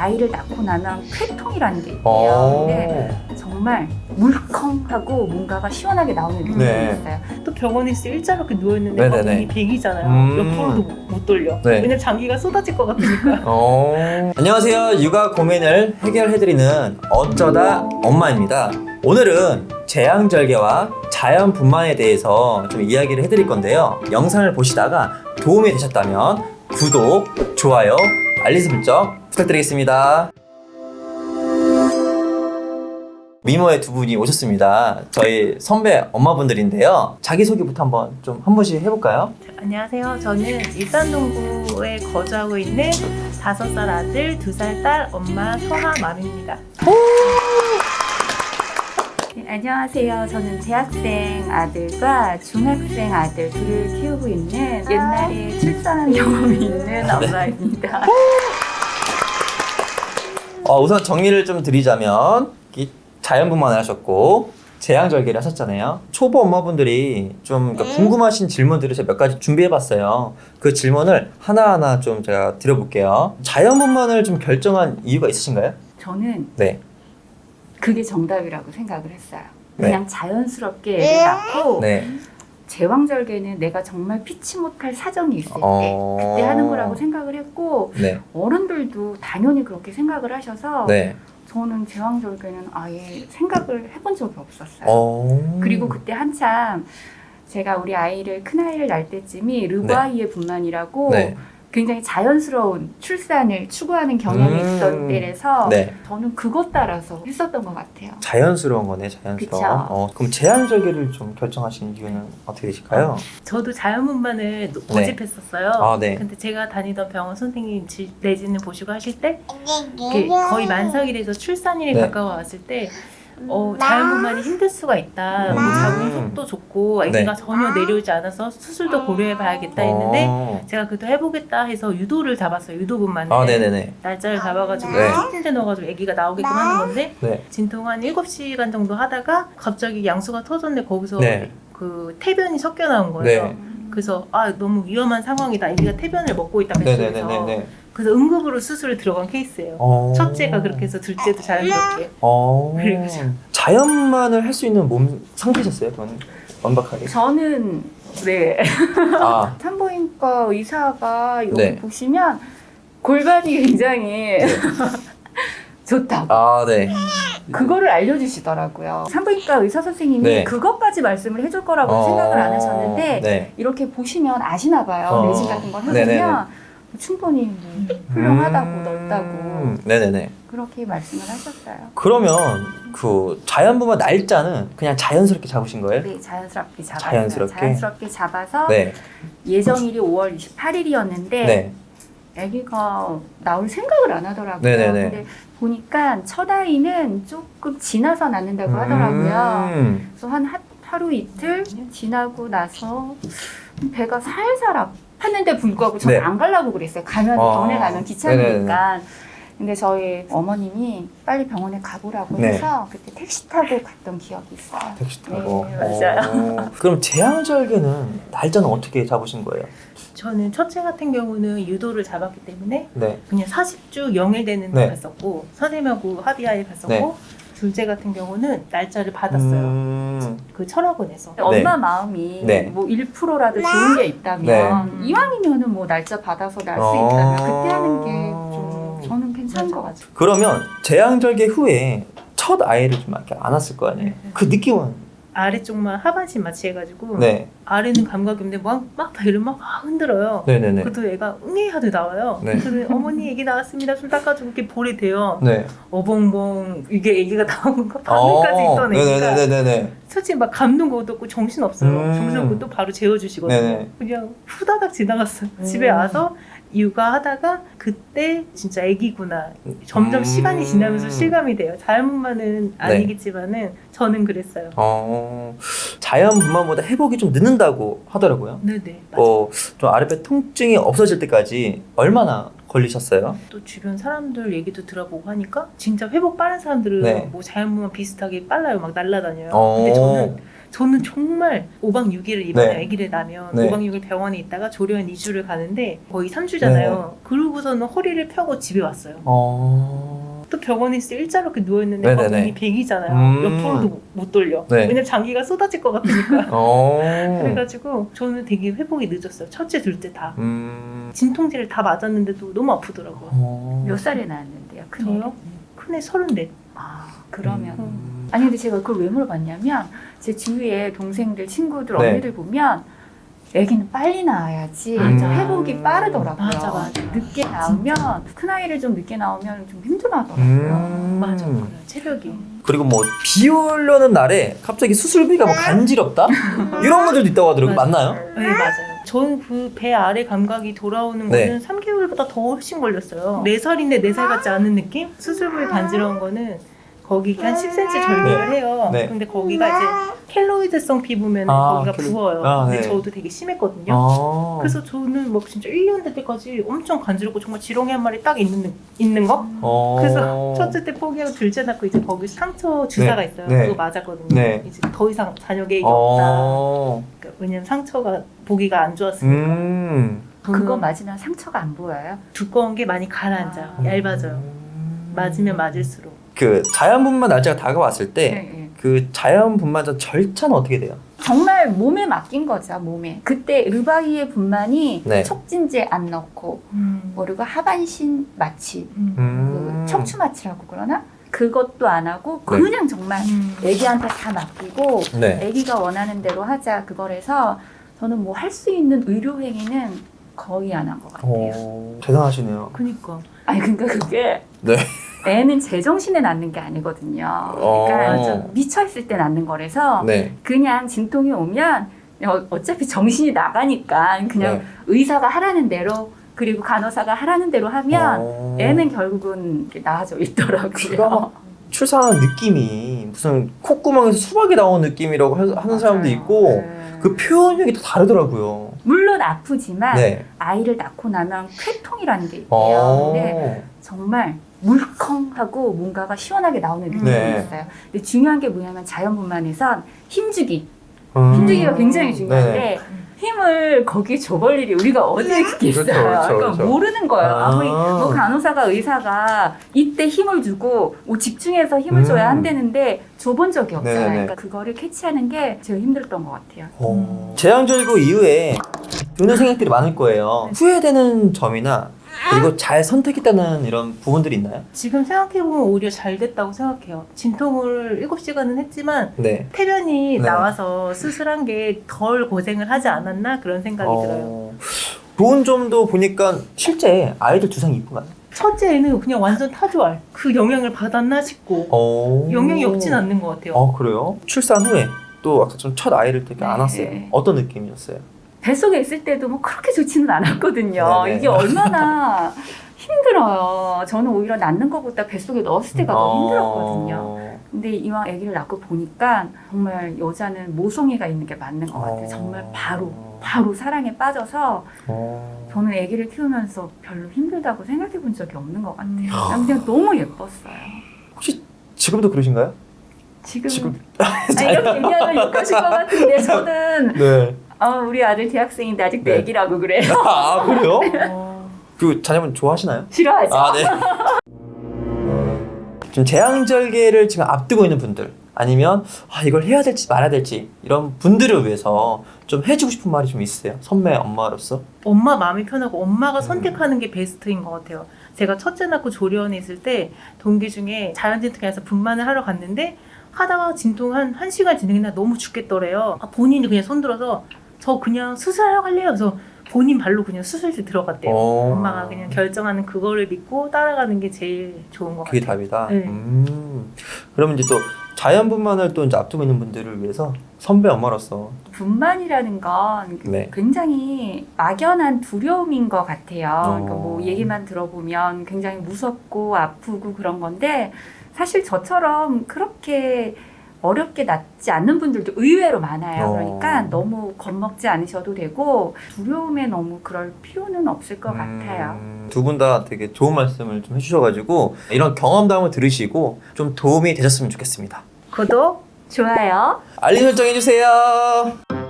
아이를 낳고 나면 쾌통이라는 게 있대요. 근데 정말 물컹하고 뭔가가 시원하게 나오는 느낌이 네. 있어요. 또 병원에서 일자로 누워있는데 네네네. 거기 100이잖아요. 옆으로도 못 돌려. 네. 왜냐면 장기가 쏟아질 것 같으니까. 안녕하세요. 육아 고민을 해결해드리는 어쩌다 엄마입니다. 오늘은 제왕절개와 자연분만에 대해서 좀 이야기를 해드릴 건데요. 영상을 보시다가 도움이 되셨다면 구독, 좋아요, 알림 설정 부탁드리겠습니다. 미모의 두 분이 오셨습니다. 저희 선배 엄마분들인데요. 자기소개부터 한 번씩 해볼까요? 안녕하세요. 저는 일산동구에 거주하고 있는 5살 아들, 2살 딸 엄마 서하마루입니다. 네, 안녕하세요. 저는 대학생 아들과 중학생 아들 둘을 키우고 있는 옛날에 출산한 경험이 있는 엄마입니다. 우선 정리를 좀 드리자면 자연분만을 하셨고 제왕절개를 하셨잖아요. 초보 엄마분들이 좀 궁금하신 질문들을 제가 몇 가지 준비해봤어요. 그 질문을 하나하나 좀 제가 드려볼게요. 자연분만을 좀 결정한 이유가 있으신가요? 저는 네. 그게 정답이라고 생각을 했어요. 네. 그냥 자연스럽게 애를 낳고 네. 제왕절개는 내가 정말 피치 못할 사정이 있을 때 그때 하는 거라고 생각을 했고 네. 어른들도 당연히 그렇게 생각을 하셔서 네. 저는 제왕절개는 아예 생각을 해본 적이 없었어요. 그리고 그때 한참 제가 우리 아이를 큰아이를 낳을 때쯤이 르바이의 분만이라고 네. 굉장히 자연스러운 출산을 추구하는 경향이 있던 때라서 네. 저는 그것 따라서 했었던 것 같아요. 자연스러운 거네, 자연스러운. 그럼 제왕절개를 좀 결정하신 이유는 어떻게 되실까요? 저도 자연분만을 고집했었어요. 아, 네. 근데 제가 다니던 병원 선생님 내지는 보시고 하실 때 이렇게 거의 만삭이 돼서 출산일이 네. 가까워 왔을 때 자연분만이 힘들 수가 있다. 자궁 속도 좋고 아기가 전혀 내려오지 않아서 수술도 고려해봐야겠다 했는데 제가 그래도 해보겠다 해서 유도를 잡았어요. 유도분만을. 네네네. 날짜를 잡아가지고 네. 침대 넣어가지고 아기가 나오게끔 하는 건데 네. 진통 한 7시간 정도 하다가 갑자기 양수가 터졌는데 거기서 네. 그 태변이 섞여 나온 거예요. 네. 그래서 너무 위험한 상황이다. 아기가 태변을 먹고 있다. 네네네네. 그래서 응급으로 수술을 들어간 케이스예요. 첫째가 그렇게 해서 둘째도 자연스럽게. 그리고 자연만을 할 수 있는 몸 상태셨어요? 그건 완벽하게. 저는 네 아, 산부인과 의사가 여기 네. 보시면 골반이 굉장히 좋다고 네. 그거를 알려주시더라고요. 산부인과 의사 선생님이 네. 그것까지 말씀을 해줄 거라고 생각을 안 하셨는데 네. 이렇게 보시면 아시나 봐요. 내신 같은 걸 네네네. 해보면 충분히 뭐 훌륭하다고 넓다고 네네네. 그렇게 말씀을 하셨어요. 그러면 그 자연분만 날짜는 그냥 자연스럽게 잡으신 거예요? 네, 자연스럽게 잡았어요. 자연스럽게? 잡아서 네. 예정일이 5월 28일이었는데 네. 아기가 나올 생각을 안 하더라고요. 네네네. 근데 보니까 첫 아이는 조금 지나서 낳는다고 하더라고요. 그래서 한 하루 이틀 지나고 나서 배가 살살 아팠는데 불구하고 저는 네. 안 가려고 그랬어요. 병원에 가면 귀찮으니까. 근데 저희 어머님이 빨리 병원에 가보라고 네. 해서 그때 택시 타고 갔던 기억이 있어요. 택시 타고. 네, 맞아요. 그럼 제왕절개는 날짜는 어떻게 잡으신 거예요? 저는 첫째 같은 경우는 유도를 잡았기 때문에 네. 그냥 40주 0일 되는 네. 날 갔었고 선생님하고 합의하에 갔었고 네. 둘째 같은 경우는 날짜를 받았어요. 그 철학원에서. 엄마 마음이 네. 뭐 1%라도 좋은 게 있다면 네. 이왕이면은 뭐 날짜 받아서 날 수 있다면 그때 하는 게 좀 저는 괜찮은 것 같아요. 그러면 제왕절개 후에 첫 아이를 좀 이렇게 안았을 거 아니에요? 그 느낌은? 아래쪽만 하반신 마취해가지고 네. 아래는 감각이 없는데 막 배를 막 흔들어요. 네네네. 그래도 애가 응애하듯 나와요. 네. 그래서 어머니 애기 나왔습니다. 손 닦아주고 이렇게 볼이 돼요. 네. 어벙벙 이게 애기가 나온 거 반응까지 있던 애기가 네네네네. 솔직히 막 감동도 없고 정신 없어요. 정신 없고 또 바로 재워주시거든요. 네네. 그냥 후다닥 지나갔어요. 집에 와서 육아하다가 그때 진짜 애기구나. 점점 시간이 지나면서 실감이 돼요. 자연분만은 아니겠지만은 저는 그랬어요. 자연분만보다 회복이 좀 늦는다고 하더라고요. 네네. 맞아요. 좀 아랫배 통증이 없어질 때까지 얼마나 걸리셨어요? 또 주변 사람들 얘기도 들어보고 하니까 진짜 회복 빠른 사람들은 네. 뭐 자연분만 비슷하게 빨라요. 막 날라다녀요. 어. 근데 저는 정말 5박 6일을 이번에 네. 아기를 낳으면 네. 5박 6일 병원에 있다가 조련 2주를 가는데 거의 3주잖아요. 그러고서는 허리를 펴고 집에 왔어요. 또 병원에 있을 때 일자로 이렇게 누워있는데 네네네. 거기 100이잖아요. 옆으로도 못 돌려. 네. 왜냐면 장기가 쏟아질 것 같으니까. 어. 그래가지고 저는 되게 회복이 늦었어요. 첫째, 둘째 다. 음. 진통제를 다 맞았는데도 너무 아프더라고요. 어. 몇 살에 낳았는데요? 큰애? 저요? 큰애 34. 아, 그러면 음. 아니 근데 제가 그걸 왜 물어봤냐면 제 주위에 동생들, 친구들, 네. 언니들 보면 애기는 빨리 낳아야지 맞아. 회복이 빠르더라고요. 맞아. 늦게 낳으면 큰아이를 좀 늦게 낳으면 좀 힘들어하더라고요. 맞아. 그래요. 체력이. 그리고 뭐 비 오려는 날에 갑자기 수술비가 뭐 간지럽다? 이런 분들도 있다고 하더라고요. 맞나요? 네, 맞아요. 저는 그 배 아래 감각이 돌아오는 네. 거는 3개월보다 더 훨씬 걸렸어요. 4살인데 4살 같지 않은 느낌? 수술부에 간지러운 거는 거기 한 10cm 절개를 해요. 네. 근데 거기가 이제 켈로이드성 피부면 거기가 부어요. 근데 네. 저도 되게 심했거든요. 아. 그래서 저는 막 진짜 1년 될 때까지 엄청 간지럽고 정말 지렁이 한 마리 딱 있는 거? 어. 그래서 첫째 때 포기하고 둘째 낳고 이제 거기 상처 주사가 네. 있어요. 네. 그거 맞았거든요. 네. 이제 더 이상 자녀 계획이 없다. 어. 그러니까 왜냐면 상처가 보기가 안 좋았으니까. 그거 저는 맞으면 상처가 안 보여요? 두꺼운 게 많이 가라앉아요. 아. 얇아져요. 맞으면 맞을수록. 그 자연분만 날짜가 다가왔을 때 네. 그 자연분만전 절차는 어떻게 돼요? 정말 몸에 맡긴 거죠, 몸에. 그때 르바이의 분만이 네. 촉진제 안 넣고 그리고 하반신 마취, 그 척추 마취라고 그러나? 그것도 안 하고 네. 그냥 정말 애기한테 다 맡기고 네. 애기가 원하는 대로 하자 그거래서 저는 뭐 할 수 있는 의료 행위는 거의 안 한 것 같아요. 대단하시네요. 그니까. 아니 그러니까 그게 네. 애는 제정신에 낳는 게 아니거든요. 그러니까 맞아. 미쳐 있을 때 낳는 거라서 네. 그냥 진통이 오면 어차피 정신이 나가니까 그냥 네. 의사가 하라는 대로 그리고 간호사가 하라는 대로 하면 애는 결국은 이렇게 나아져 있더라고요. 기가 출산하는 느낌이 무슨 콧구멍에서 수박이 나오는 느낌이라고 하는 사람도 있고 네. 그 표현력이 다 다르더라고요. 물론 아프지만 네. 아이를 낳고 나면 쾌통이라는 게 있대요. 근데 정말 물컹하고 뭔가가 시원하게 나오는 느낌이 네. 있어요. 근데 중요한 게 뭐냐면 자연분만에선 힘주기가 굉장히 중요한데 네. 힘을 거기에 줘볼 일이 우리가 어디에 있겠어요. 그렇죠, 그렇죠, 그러니까 그렇죠. 모르는 거예요. 아무리 뭐 간호사가 의사가 이때 힘을 주고 뭐 집중해서 힘을 줘야 한다는데 줘본 적이 없잖아요. 네네. 그러니까 그거를 캐치하는 게 제일 힘들었던 것 같아요. 제왕절개 이후에 드는 생각들이 많을 거예요. 후회되는 점이나 그리고 잘 선택했다는 이런 부분들이 있나요? 지금 생각해보면 오히려 잘 됐다고 생각해요. 진통을 7시간은 했지만 네. 태변이 네. 나와서 수술한 게 덜 고생을 하지 않았나 그런 생각이 들어요. 좋은 점도 보니까 실제 아이들 두상이 이쁜가요? 첫째 애는 그냥 완전 타조알. 그 영향을 받았나 싶고 영향이 없진 않는 것 같아요. 그래요? 출산 후에 또 아까 좀 첫 아이를 되게 네. 안았어요. 어떤 느낌이었어요? 뱃속에 있을 때도 뭐 그렇게 좋지는 않았거든요. 네네. 이게 얼마나 힘들어요. 저는 오히려 낳는 것보다 뱃속에 넣었을 때가 너무 힘들었거든요. 근데 이왕 아기를 낳고 보니까 정말 여자는 모성애가 있는 게 맞는 것 같아요. 정말 바로 사랑에 빠져서 저는 아기를 키우면서 별로 힘들다고 생각해 본 적이 없는 것 같아요. 그냥 너무 예뻤어요. 혹시 지금도 그러신가요? 지금 아니, 이렇게 얘기하면 욕하실 것 같은데 저는 네. 우리 아들 대학생인데 아직도 네. 아기라고 그래요. 아 그래요? 그 자녀분 좋아하시나요? 싫어하죠. 아 네. 지금 제왕절개를 지금 앞두고 있는 분들 아니면 이걸 해야 될지 말아야 될지 이런 분들을 위해서 좀 해주고 싶은 말이 좀 있으세요? 선배 엄마로서? 엄마 마음이 편하고 엄마가 선택하는 게 베스트인 것 같아요. 제가 첫째 낳고 조리원에 있을 때 동기 중에 자연진통에서 분만을 하러 갔는데 하다가 진통 한 1시간 진행했나 너무 죽겠더래요. 본인이 그냥 손들어서 저 그냥 수술하러 갈래요. 그래서 본인 발로 그냥 수술실 들어갔대요. 엄마가 그냥 결정하는 그거를 믿고 따라가는 게 제일 좋은 것 그게 같아요. 답이다? 네. 그러면 이제 또 자연분만을 또 이제 앞두고 있는 분들을 위해서 선배 엄마로서 분만이라는 건 네. 굉장히 막연한 두려움인 것 같아요. 그러니까 뭐 얘기만 들어보면 굉장히 무섭고 아프고 그런 건데 사실 저처럼 그렇게 어렵게 낫지 않는 분들도 의외로 많아요. 어. 그러니까 너무 겁먹지 않으셔도 되고 두려움에 너무 그럴 필요는 없을 것 같아요. 두 분 다 되게 좋은 말씀을 좀 해주셔가지고 이런 경험담을 들으시고 좀 도움이 되셨으면 좋겠습니다. 구독, 좋아요. 알림 설정 해주세요.